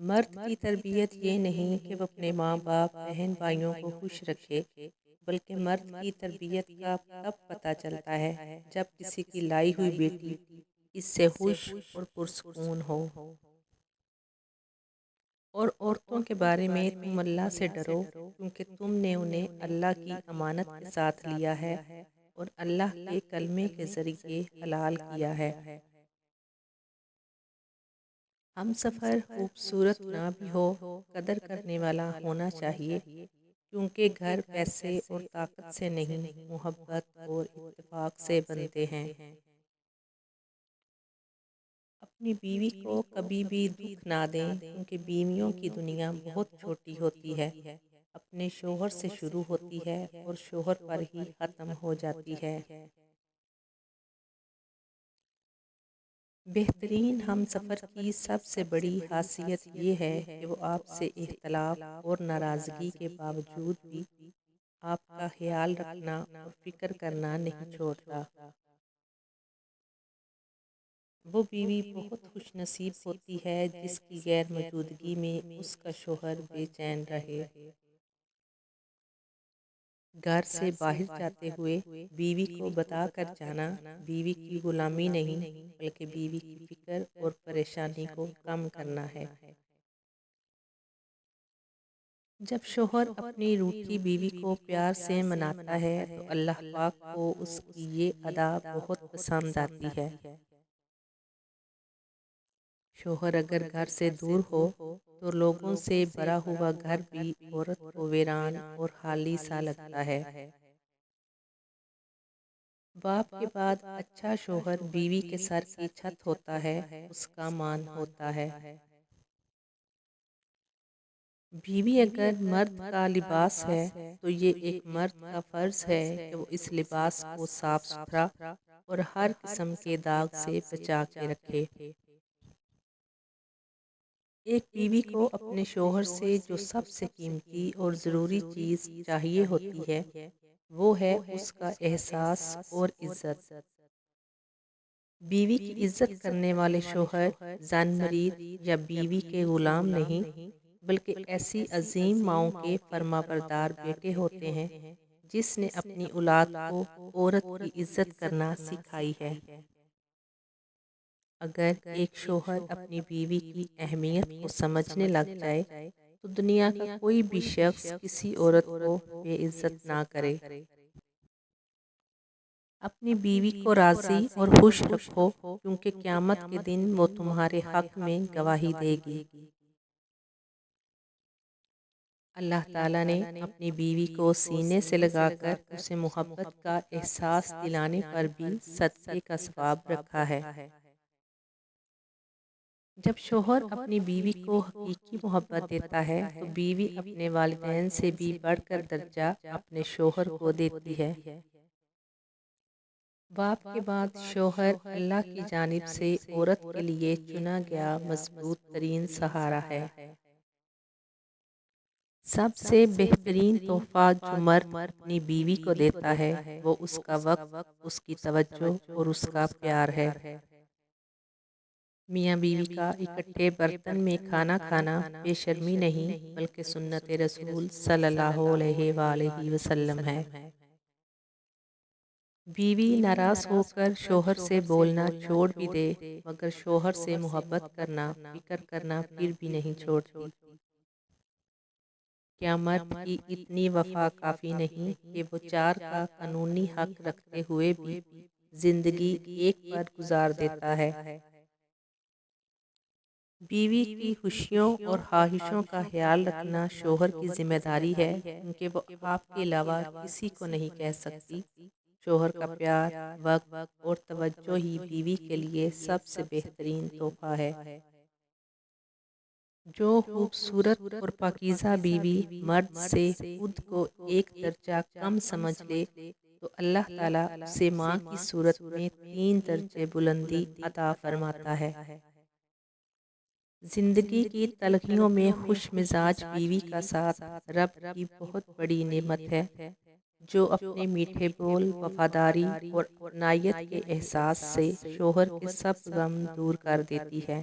مرد کی تربیت یہ نہیں کہ وہ اپنے ماں باپ بہن بھائیوں کو خوش رکھے، بلکہ مرد کی تربیت کا تب پتہ چلتا ہے جب کسی کی لائی ہوئی بیٹی اس سے خوش اور پرسکون ہو۔ اور عورتوں کے بارے میں تم اللہ سے ڈرو، کیونکہ تم نے انہیں اللہ کی امانت کے ساتھ لیا ہے اور اللہ کے کلمے کے ذریعے حلال کیا ہے۔ ہم سفر خوبصورت نہ بھی ہو، قدر کرنے والا ہونا چاہیے، کیونکہ گھر پیسے اور طاقت سے نہیں، محبت اور اتفاق سے بنتے ہیں۔ اپنی بیوی کو کبھی بھی دکھ نہ دیں، کیونکہ بیویوں کی دنیا بہت چھوٹی ہوتی ہے، اپنے شوہر سے شروع ہوتی ہے اور شوہر پر ہی ختم ہو جاتی ہے۔ بہترین ہم سفر کی سب سے بڑی خاصیت یہ ہے کہ وہ آپ سے اختلاف اور ناراضگی کے باوجود بھی آپ کا خیال رکھنا اور فکر کرنا نہیں چھوڑتا۔ وہ بیوی بہت خوش نصیب ہوتی ہے جس کی غیر موجودگی میں اس کا شوہر بے چین رہے۔ گھر سے باہر جاتے ہوئے بیوی کو بتا کر جانا بیوی کی غلامی نہیں، بلکہ بیوی کی فکر اور پریشانی کو کم کرنا ہے۔ جب شوہر اپنی روٹھی بیوی کو پیار سے مناتا ہے تو اللہ پاک کو اس کی یہ ادا بہت پسند آتی ہے۔ شوہر اگر گھر سے دور ہو تو لوگوں سے بھرا ہوا گھر بھی عورت کو ویران اور خالی سا لگتا ہے۔ باپ کے بعد اچھا شوہر بیوی کے سر کی چھت ہوتا ہے، اس کا مان ہوتا ہے۔ بیوی اگر مرد کا لباس ہے تو یہ ایک مرد کا فرض ہے کہ وہ اس لباس کو صاف ستھرا اور ہر قسم کے داغ سے بچا کے رکھے۔ ایک بیوی کو اپنے شوہر سے جو سب سے قیمتی اور ضروری چیز چاہیے ہوتی ہے وہ ہے اس کا احساس اور عزت۔ بیوی کی عزت کرنے والے شوہر زن مرید یا بیوی کے غلام نہیں، بلکہ ایسی عظیم ماؤں کے فرما بردار بیٹے ہوتے ہیں جس نے اپنی اولاد کو عورت کی عزت کرنا سکھائی ہے۔ اگر ایک شوہر اپنی بیوی کی اہمیت کو سمجھنے لگ جائے تو دنیا کا کوئی بھی شخص کسی عورت کو بے عزت نہ کرے۔ اپنی بیوی کو راضی اور خوش رکھو، کیونکہ قیامت کے دن وہ تمہارے حق میں گواہی دے گی۔ اللہ تعالیٰ نے اپنی بیوی کو سینے سے لگا کر اسے محبت کا احساس دلانے پر بھی صدقے کا ثواب رکھا ہے۔ جب شوہر اپنی بیوی کو حقیقی محبت دیتا ہے تو بیوی اپنے والدین سے بھی بڑھ کر درجہ اپنے شوہر کو دیتی ہے۔ باپ کے بعد شوہر اللہ کی جانب سے عورت کے لیے چنا گیا مضبوط ترین سہارا ہے۔ سب سے بہترین تحفہ جو مرد اپنی بیوی کو دیتا ہے وہ اس کا وقت، اس کی توجہ اور اس کا پیار ہے۔ میاں بیوی کا اکٹھے برتن میں کھانا کھانا بے شرمی نہیں، بلکہ سنت رسول صلی اللہ علیہ وآلہ وسلم ہے۔ بیوی ناراض ہو کر شوہر سے بولنا چھوڑ بھی دے، مگر شوہر سے محبت کرنا، فکر کرنا پھر بھی نہیں چھوڑتی۔ کیا مرد کی اتنی وفا کافی نہیں کہ وہ چار کا قانونی حق رکھتے ہوئے بھی زندگی ایک پر گزار دیتا ہے؟ بیوی کی خوشیوں اور خواہشوں کا خیال رکھنا شوہر کی ذمہ داری ہے، کیونکہ وہ آپ کے علاوہ کسی کو نہیں کہہ سکتی۔ شوہر کا پیار، وقت اور توجہ ہی بیوی کے لیے سب سے بہترین تحفہ ہے۔ جو خوبصورت اور پاکیزہ بیوی مرد سے خود کو ایک درجہ کم سمجھ لے تو اللہ تعالیٰ اسے ماں کی صورت میں 3 درجے بلندی عطا فرماتا ہے۔ زندگی کی تلخیوں میں خوش مزاج بیوی کا ساتھ رب کی بہت بڑی نعمت ہے، جو اپنے میٹھے بول، وفاداری اور اپنائیت کے احساس سے شوہر کے سب غم دور کر دیتی ہے۔